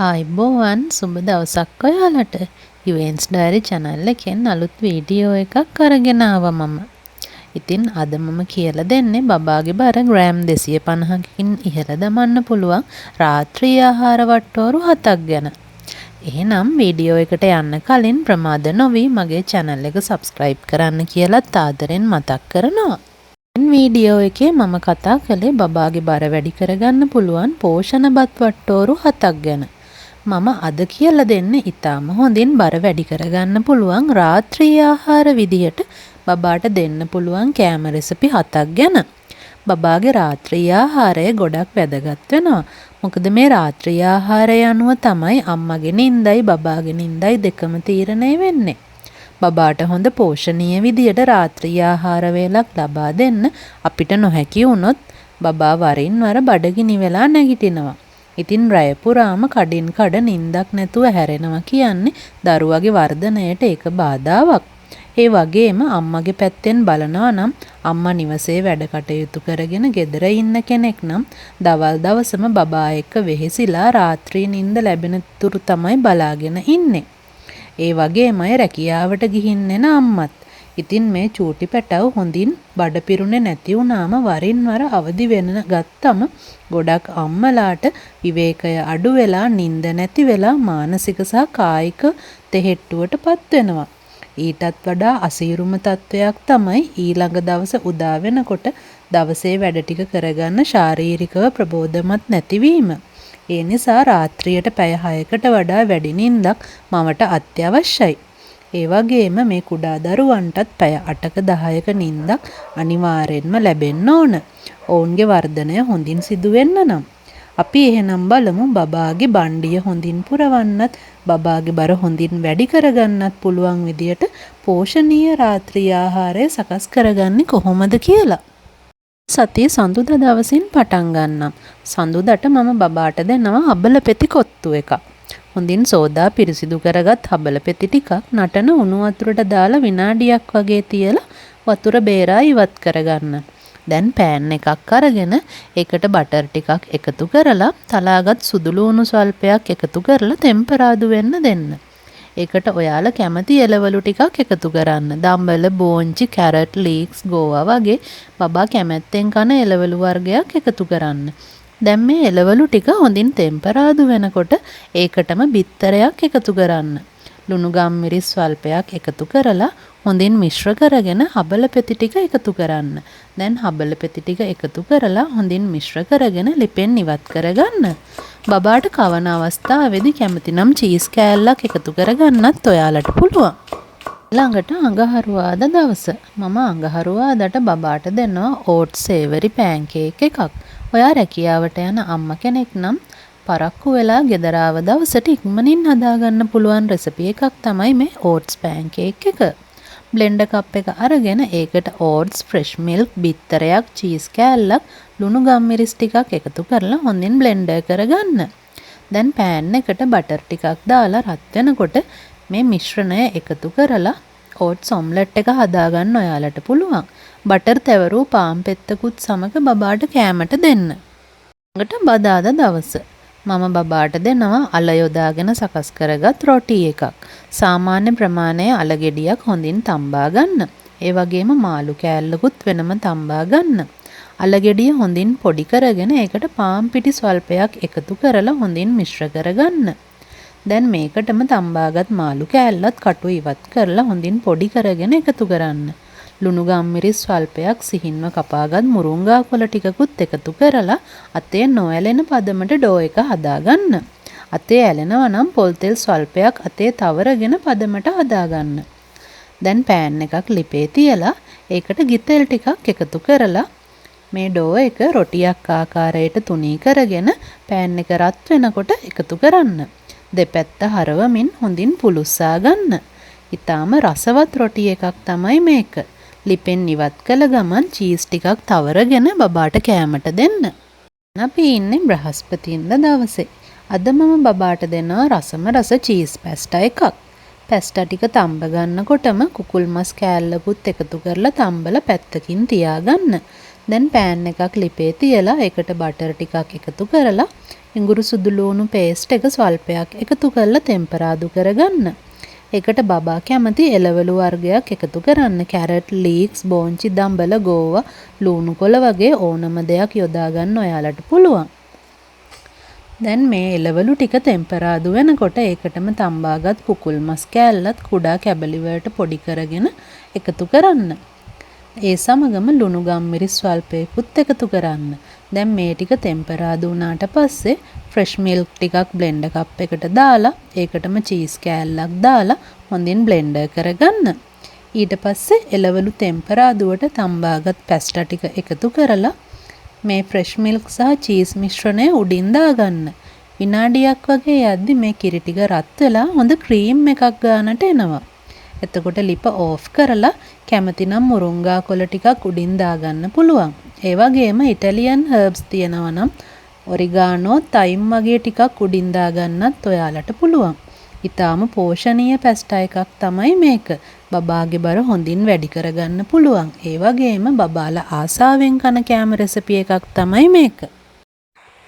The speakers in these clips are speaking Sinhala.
ආයිබෝවන් සුබ දවසක් ඔයාලට. ඉවෙන්ට්ස් ඩයරි channel එකෙන් අලුත් වීඩියෝ එකක් අරගෙන ආවා මම. ඉතින් අද මම කියලා දෙන්නේ බබාගේ බර ග්‍රෑම් 250කින් ඉහළ දමන්න පුළුවන් රාත්‍රී ආහාර වට්ටෝරු 7ක් ගැන. එහෙනම් වීඩියෝ එකට යන්න කලින් ප්‍රමාද නොවි මගේ channel එක subscribe කරන්න කියලා ආදරෙන් මතක් කරනවා. වීඩියෝ එකේ මම කතා කළේ බබාගේ බර වැඩි කරගන්න පුළුවන් පෝෂණබත් වට්ටෝරු 7ක් ගැන. මම අද කියලා දෙන්නේ ඊටාම හොඳින් බර වැඩි කරගන්න පුළුවන් රාත්‍රී ආහාර විදියට බබාට දෙන්න පුළුවන් කෑම රෙසිපි 7ක් ගැන. බබාගේ රාත්‍රී ආහාරය ගොඩක් වැදගත් වෙනවා. මොකද මේ රාත්‍රී ආහාරය අනුව තමයි අම්මගේ නිින්දයි බබාගේ නිින්දයි දෙකම තීරණය වෙන්නේ. බබාට හොඳ පෝෂණීය විදියට රාත්‍රී ආහාර වේලක් ලබා දෙන්න අපිට නොහැකි වුණොත් බබා වරින් වර බඩගිනි වෙලා නැගිටිනවා. ඉතින් රැය පුරාම කඩින් කඩ නිින්දක් නැතුව හැරෙනවා කියන්නේ දරුවගේ වර්ධනයට ඒක බාධාවක්. ඒ වගේම අම්මගේ පැත්තෙන් බලනවා නම් අම්මා නිවසේ වැඩ කටයුතු කරගෙන ගෙදර ඉන්න කෙනෙක් නම් දවල් දවසම බබා එක්ක වෙහෙසිලා රාත්‍රී නිින්ද ලැබෙන තුරු තමයි බලාගෙන ඉන්නේ. ඒ වගේමයි රැකියාවට ගිහින් එන අම්මත්. ඉතින් මේ චූටි පැටව හොඳින් බඩ පිරුණේ නැති වුණාම වරින් වර අවදි වෙන ගත්තම ගොඩක් අම්මලාට විවේකය අඩු වෙලා නිින්ද නැති වෙලා මානසික සහ කායික තෙහෙට්ටුවටපත් වෙනවා. ඊටත් වඩා අසීරුම තත්වයක් තමයි ඊළඟ දවස උදා වෙනකොට දවසේ වැඩ ටික කරගන්න ශාරීරිකව ප්‍රබෝධමත් නැතිවීම. ඒ නිසා රාත්‍රියට පැය 6කට වඩා වැඩි නිින්දක් මවට අත්‍යවශ්‍යයි. ඒ වගේම මේ කුඩා දරුවන්ටත් පැය 8ක 10ක නිින්දක් අනිවාර්යෙන්ම ලැබෙන්න ඕන. ඔවුන්ගේ වර්ධනය හොඳින් සිදු වෙන්න නම්. අපි එහෙනම් බලමු බබාගේ බණ්ඩිය හොඳින් පුරවන්නත් බබාගේ බර හොඳින් වැඩි කරගන්නත් පුළුවන් විදියට පෝෂණීය රාත්‍රී ආහාරය සකස් කරගන්නේ කොහොමද කියලා. සතිය සඳුදා දවසින් පටන් ගන්නම්. සඳුදාට මම බබාට දෙනවා හබල පෙති කොත්තු එකක්. හොඳින් සෝදා පිරිසිදු කරගත් හබල පෙති ටිකක් නටන උණු වතුරට දාලා විනාඩියක් වගේ තියලා වතුර බේරා ඉවත් කරගන්න. දැන් පෑන් එකක් අරගෙන ඒකට බටර් ටිකක් එකතු කරලා තලාගත් සුදුළු උණු ස්වල්පයක් එකතු කරලා ටෙම්පරාදු වෙන්න දෙන්න. ඒකට ඔයාලා කැමති එළවලු ටිකක් එකතු කරන්න. දම්බල, බෝංචි, කැරට්, ලීක්ස්, ගෝවා වගේ බබා කැමැත්තෙන් කන එළවලු වර්ගයක් එකතු කරන්න. දැන් මේ එළවලු ටික හොඳින් ටෙම්පරාදු වෙනකොට ඒකටම බිත්තරයක් එකතු කරන්න. ලුණු ගම්මිරිස් ස්වල්පයක් එකතු කරලා හොඳින් මිශ්‍ර කරගෙන හබල පෙති ටික එකතු කරන්න. දැන් හබල පෙති ටික එකතු කරලා හොඳින් මිශ්‍ර කරගෙන ලිපෙන් ඉවත් කරගන්න. බබාට කවන අවස්ථාවේදී කැමතිනම් චීස් කෑල්ලක් එකතු කරගන්නත් ඔයාලට පුළුවන්. ළඟට අඟහරුවාදා දවස. මම අඟහරුවාදාට බබාට දෙනවා ඕට්ස් සේවරි පෑන්කේක් එකක්. ඔයා රැකියාවට යන අම්මා කෙනෙක් නම් පරක්කු වෙලා ගෙදර ආව දවසට ඉක්මනින් හදාගන්න පුළුවන් රෙසිපි එකක් තමයි මේ ඕට්ස් පෑන්කේක් එක. බ්ලෙන්ඩර් කප් එක අරගෙන ඒකට ඕට්ස්, ෆ්‍රෙෂ් මිල්ක්, බිත්තරයක්, චීස් කෑල්ලක්, ලුණු ගම්මිරිස් ටිකක් එකතු කරලා හොඳින් බ්ලෙන්ඩර් කරගන්න. දැන් පෑන් එකට බටර් ටිකක් දාලා රත් වෙනකොට මේ මිශ්‍රණය එකතු කරලා ඕට්ස් ඔම්ලට් එක හදාගන්න ඔයාලට පුළුවන්. බටර් තැවරූ පාන් පෙත්තකුත් සමග බබාට කෑමට දෙන්න. ළඟට බදාදා දවස. මම බබාට දෙනවා අල යොදාගෙන සකස් කරගත් රොටි එකක්. සාමාන්‍ය ප්‍රමාණයේ අල ගෙඩියක් හොඳින් තම්බා ගන්න. ඒ වගේම මාළු කෑල්ලකුත් වෙනම තම්බා ගන්න. අල ගෙඩිය හොඳින් පොඩි කරගෙන ඒකට පාන් පිටි ස්වල්පයක් එකතු කරලා හොඳින් මිශ්‍ර කරගන්න. දැන් මේකටම තම්බාගත් මාළු කෑල්ලත් කටු ඉවත් කරලා හොඳින් පොඩි කරගෙන එකතු කරන්න. ලුණු ගම්මිරිස් ස්වල්පයක් සිහින්ම කපාගත් මුරුංගා කොළ ටිකකුත් එකතු කරලා අතේ නොඇලෙන පදමට ඩෝ එක හදාගන්න. අතේ ඇලෙනවා නම් පොල් තෙල් ස්වල්පයක් අතේ තවරගෙන පදමට හදාගන්න. දැන් පෑන් එකක් ලිපේ තියලා ඒකට ගිතෙල් ටිකක් එකතු කරලා මේ ඩෝ එක රොටියක් ආකාරයට තුනී කරගෙන පෑන් එක රත් වෙනකොට එකතු කරන්න. දෙපැත්ත හරවමින් හොඳින් පුලුස්සා ගන්න. ඊටාම රසවත් රොටි එකක් තමයි මේක. ලිපෙන් ඉවත් කළ ගමන් චීස් ටිකක් තවරගෙන බබාට කෑමට දෙන්න. අපි ඉන්නේ බ්‍රහස්පතින්දා දවසේ. අද මම බබාට දෙනවා රසම රස චීස් පැස්ටා එකක්. පැස්ටා ටික තම්බ ගන්නකොටම කුකුල් මස් කෑල්ලකුත් එකතු කරලා තම්බලා පැත්තකින් තියාගන්න. දැන් පෑන් එකක් ලිපේ තියලා ඒකට බටර් ටිකක් එකතු කරලා ඉඟුරු සුදු ලූණු පේස්ට් එක ස්වල්පයක් එකතු කරලා ටෙම්පරාදු කරගන්න. ඒකට බබා කැමති එළවලු වර්ගයක් එකතු කරන්න. කැරට්, ලීක්ස්, බෝංචි, දම්බල, ගෝවා, ලූණු කොළ වගේ ඕනම දෙයක් යොදා ගන්න ඔයාලට පුළුවන්. දැන් මේ එළවලු ටික ටෙම්පරාදු වෙනකොට ඒකටම තම්බාගත් කුකුල් මස් කෑල්ලත් කුඩා කැබලි වලට පොඩි කරගෙන එකතු කරන්න. ඒ සමගම ලුණු ගම්මිරිස් ස්වල්පයකුත් එකතු කරන්න. දැන් මේ ටික ටෙම්පරාදු වුණාට පස්සේ ෆ්‍රෙෂ් මිල්ක් ටිකක් බ්ලෙන්ඩර් කප් එකට දාලා ඒකටම චීස් කෑල්ලක් දාලා හොඳින් බ්ලෙන්ඩර් කරගන්න. ඊට පස්සේ එළවලු ටෙම්පරාදුවට තම්බාගත් පැස්ටා ටික එකතු කරලා මේ ෆ්‍රෙෂ් මිල්ක් සහ චීස් මිශ්‍රණය උඩින් දාගන්න. විනාඩියක් වගේ යද්දි මේ කිරි ටික රත් වෙලා හොඳ ක්‍රීම් එකක් ගන්නට එනවා. එතකොට ලිප ඕෆ් කරලා කැමති නම් මුරුංගා කොළ ටිකක් උඩින් දාගන්න පුළුවන්. ඒ වගේම ඉටලියන් හර්බ්ස් තියෙනවා නම් ඔරිගානෝ, තයිම් වගේ ටිකක් උඩින් දාගන්නත් ඔයාලට පුළුවන්. ඊටාම පෝෂණීය පැස්ටා එකක් තමයි මේක. බබාගේ බර හොඳින් වැඩි කරගන්න පුළුවන්. ඒ වගේම බබාලා ආසාවෙන් කන කෑම රෙසිපි එකක් තමයි මේක.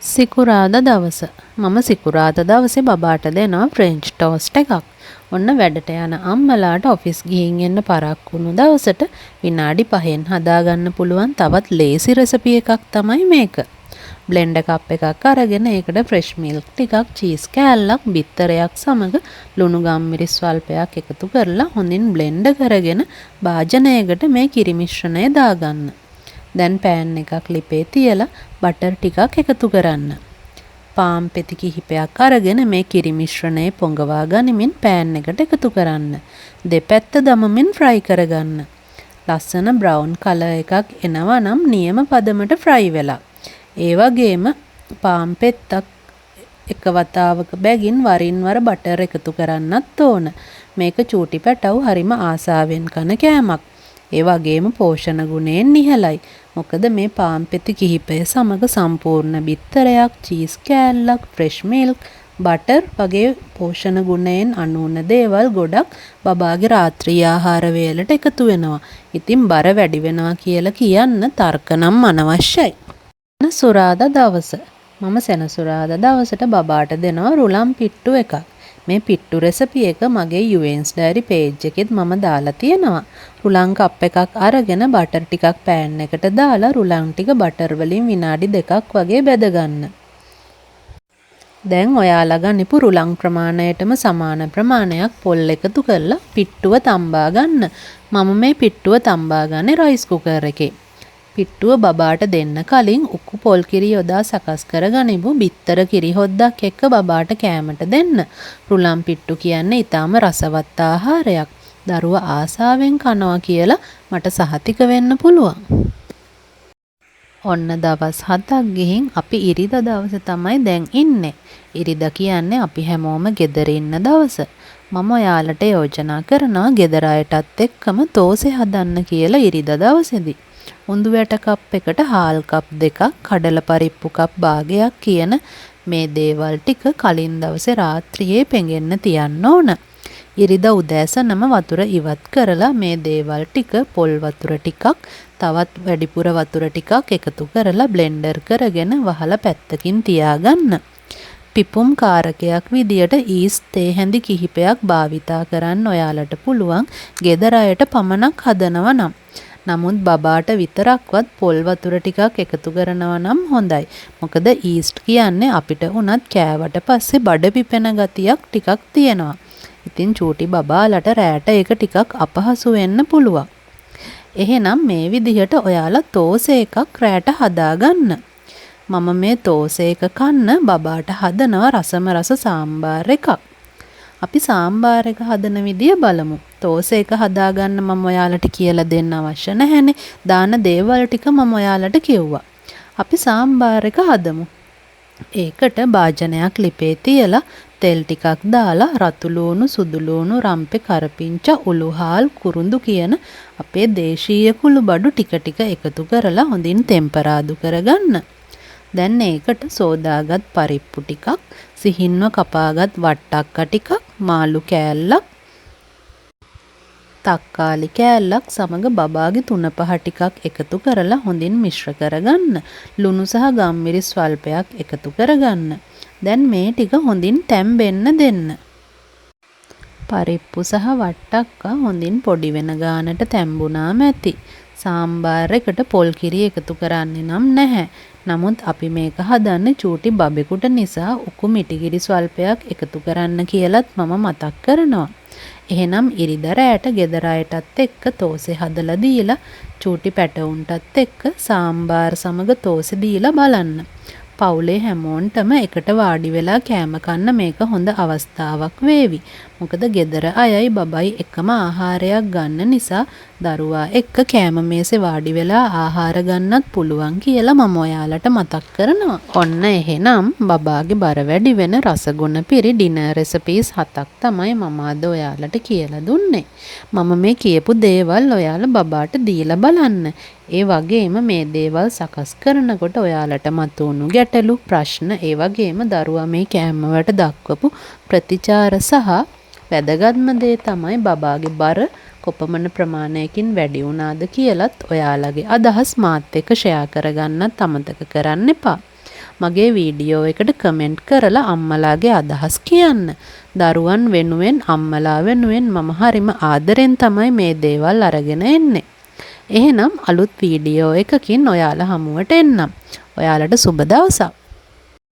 සිකුරාදා දවස. මම සිකුරාදා දවසේ බබාට දෙනවා ෆ්‍රෙන්ච් ටෝස්ට් එකක්. ඔන්න වැඩට යන අම්මලාට ඔෆිස් ගිහින් එන්න පරක්කු වුණු දවසට විනාඩි 5න් හදාගන්න පුළුවන් තවත් ලේසි රෙසිපි එකක් තමයි මේක. බ්ලෙන්ඩර් කප් එකක් අරගෙන ඒකට ෆ්‍රෙෂ් මිල්ක් ටිකක්, චීස් කෑල්ලක්, බිත්තරයක් සමග ලුණු ගම්මිරිස් ස්වල්පයක් එකතු කරලා හොඳින් බ්ලෙන්ඩ් කරගෙන භාජනයකට මේ කිරි මිශ්‍රණය දාගන්න. දැන් පෑන් එකක් ලිපේ තියලා බටර් ටිකක් එකතු කරන්න. පාම් පෙති කිහිපයක් අරගෙන මේ කිරි මිශ්‍රණය පොඟවා ගනිමින් පෑන් එකට එකතු කරන්න. දෙපැත්ත දමමින් ෆ්‍රයි කරගන්න. ලස්සන බ්‍රවුන් කලර් එකක් එනවා නම් නියම පදමට ෆ්‍රයි වෙලා. ඒ වගේම පාම් පෙත්තක් එක වතාවක බැගින් වරින් වර බටර් එකතු කරන්නත් ඕන. මේක චූටි පැටව් හරිම ආසාවෙන් කන කෑමක්. ඒ වගේම පෝෂණ ගුණයෙන් ඉහළයි. මොකද මේ පාම් පෙති කිහිපය සමග සම්පූර්ණ බිත්තරයක්, චීස් කෑල්ලක්, ෆ්‍රෙෂ් මිල්ක්, බටර් වගේ පෝෂණ ගුණයෙන් අනුන දේවල් ගොඩක් බබාගේ රාත්‍රී ආහාර වේලට එකතු වෙනවා. ඉතින් බර වැඩි වෙනවා කියලා කියන්න තර්ක නම් අනවශ්‍යයි. සෙනසුරාදා දවස. මම සෙනසුරාදා දවසට බබාට දෙනවා රුලම් පිට්ටු එකක්. මේ පිට්ටු රෙසිපි එක මගේ යුඑන්ස් ඩයරි පේජ් එකෙත් මම දාලා තියෙනවා. රුලම් කප් එකක් අරගෙන බටර් ටිකක් පෑන් එකට දාලා රුලම් ටික බටර් වලින් විනාඩි 2ක් වගේ බැද ගන්න. දැන් ඔයාලා ගනිපු රුලම් ප්‍රමාණයටම සමාන ප්‍රමාණයක් පොල් එකතු කරලා පිට්ටුව තම්බා ගන්න. මම මේ පිට්ටුව තම්බා ගන්නේ රයිස් කුකර් එකේ. පිට්ටුව බබාට දෙන්න කලින් උක්කු පොල් කිරි යොදා සකස් කරගනිමු. බිත්තර කිරි හොද්දක් එක්ක බබාට කෑමට දෙන්න. රුලම් පිට්ටු කියන්නේ ඊටාම රසවත් ආහාරයක්. දරුවා ආසාවෙන් කනවා කියලා මට සහතික වෙන්න පුළුවන්. ඔන්න දවස් 7ක් ගිහින් අපි ඉරිදා දවසේ තමයි දැන් ඉන්නේ. ඉරිදා කියන්නේ අපි හැමෝම ගෙදර ඉන්න දවස. මම ඔයාලට යෝජනා කරනවා ගෙදර අයටත් එක්කම තෝසෙ හදන්න කියලා ඉරිදා දවසේදී. උඳු වැට කප් එකට හාල් කප් 2ක්, කඩල පරිප්පු කප් භාගයක් කියන මේ දේවල් ටික කලින් දවසේ රාත්‍රියේ පෙඟෙන්න තියන්න ඕන. ඉරිදා උදෑසනම වතුර ඉවත් කරලා මේ දේවල් ටික පොල් වතුර ටිකක්, තවත් වැඩිපුර වතුර ටිකක් එකතු කරලා බ්ලෙන්ඩර් කරගෙන වහලා පැත්තකින් තියාගන්න. පිපුම් කාරකයක් විදියට ඊස්ට් තේ හැඳි කිහිපයක් භාවිතා කරන්න ඔයාලට පුළුවන් ගෙදර අයට පමණක් හදනවා නම්. නමුත් බබාට විතරක්වත් පොල් වතුර ටිකක් එකතු කරනවා නම් හොඳයි. මොකද ඊස්ට් කියන්නේ අපිට උනත් කෑවට පස්සේ බඩ පිපෙන ගතියක් ටිකක් තියෙනවා. ඉතින් චූටි බබාලට රැට ඒක ටිකක් අපහසු වෙන්න පුළුවන්. එහෙනම් මේ විදිහට ඔයාලා තෝසේ එකක් රැට හදාගන්න. මම මේ තෝසේ එක කන්න බබාට හදනවා රසම රස සාම්බාර් එකක්. අපි සාම්බාර් එක හදන විදිය බලමු. තෝසේ එක හදාගන්න මම ඔයාලට කියලා දෙන්න අවශ්‍ය නැහැනේ. දාන දේවල් ටික මම ඔයාලට කිව්වා. අපි සාම්බාර් එක හදමු. ඒකට භාජනයක් ලිපේ තියලා තෙල් ටිකක් දාලා රතු ලූණු, සුදු ලූණු, රම්පේ, කරපිංචා, උළුහාල්, කුරුඳු කියන අපේ දේශීය කුළු බඩු ටික ටික එකතු කරලා හොඳින් ටෙම්පරාදු කරගන්න. දැන් ඒකට සෝදාගත් පරිප්පු ටිකක්, සිහින්ව කපාගත් වට්ටක්ක ටිකක්, මාළු කෑල්ලක්, තක්කාලි කෑල්ලක් සමග බබාගේ 3-5 ටිකක් එකතු කරලා හොඳින් මිශ්‍ර කරගන්න. ලුණු සහ ගම්මිරි ස්වල්පයක් එකතු කරගන්න. දැන් මේ ටික හොඳින් තැම්බෙන්න දෙන්න. පරිප්පු සහ වට්ටක්කා හොඳින් පොඩි වෙන ගානට තැම්බුණාම ඇති. සාම්බාර් එකට පොල් කිරි එකතු කරන්නේ නම් නැහැ. නමුත් අපි මේක හදන්නේ චූටි බබෙකුට නිසා උකු මිටිකිරි ස්වල්පයක් එකතු කරන්න කියලත් මම මතක් කරනවා. එහෙනම් ඉරිදා රැට ගෙදර අයටත් එක්ක තෝසේ හදලා දීලා චූටි පැටවුන්ටත් එක්ක සාම්බාර් සමග තෝසේ දීලා බලන්න. පවුලේ හැමෝන්ටම එකට වාඩි වෙලා කෑම කන්න මේක හොඳ අවස්ථාවක් වේවි. මොකද ගෙදර අයයි බබයි එකම ආහාරයක් ගන්න නිසා දරුවා එක්ක කෑම මේසේ වාඩි වෙලා ආහාර ගන්නත් පුළුවන් කියලා මම ඔයාලට මතක් කරනවා. ඔන්න එහෙනම් බබාගේ බර වැඩි වෙන රසගුණ පිරි ඩිනර් රෙසිපීස් 7ක් තමයි මම අද ඔයාලට කියලා දුන්නේ. මම මේ කියපු දේවල් ඔයාලා බබාට දීලා බලන්න. ඒ වගේම මේ දේවල් සකස් කරනකොට ඔයාලට මතුවුණු ගැටලු ප්‍රශ්න ඒ වගේම දරුවා මේ කෑම වලට දක්වපු ප්‍රතිචාර සහ වැදගත්ම දේ තමයි බබාගේ බර කොපමණ ප්‍රමාණයකින් වැඩි වුණාද කියලත් ඔයාලගේ අදහස් මාත් එක්ක ෂෙයා කරගන්නත් අමතක කරන්න එපා. මගේ වීඩියෝ එකට කමෙන්ට් කරලා අම්මලාගේ අදහස් කියන්න. දරුවන් වෙනුවෙන් අම්මලා වෙනුවෙන් මම හරිම ආදරෙන් තමයි මේ දේවල් අරගෙන එන්නේ. එහෙනම් අලුත් වීඩියෝ එකකින් ඔයාලා හමුවට එන්නම්. ඔයාලට සුබ දවසක්.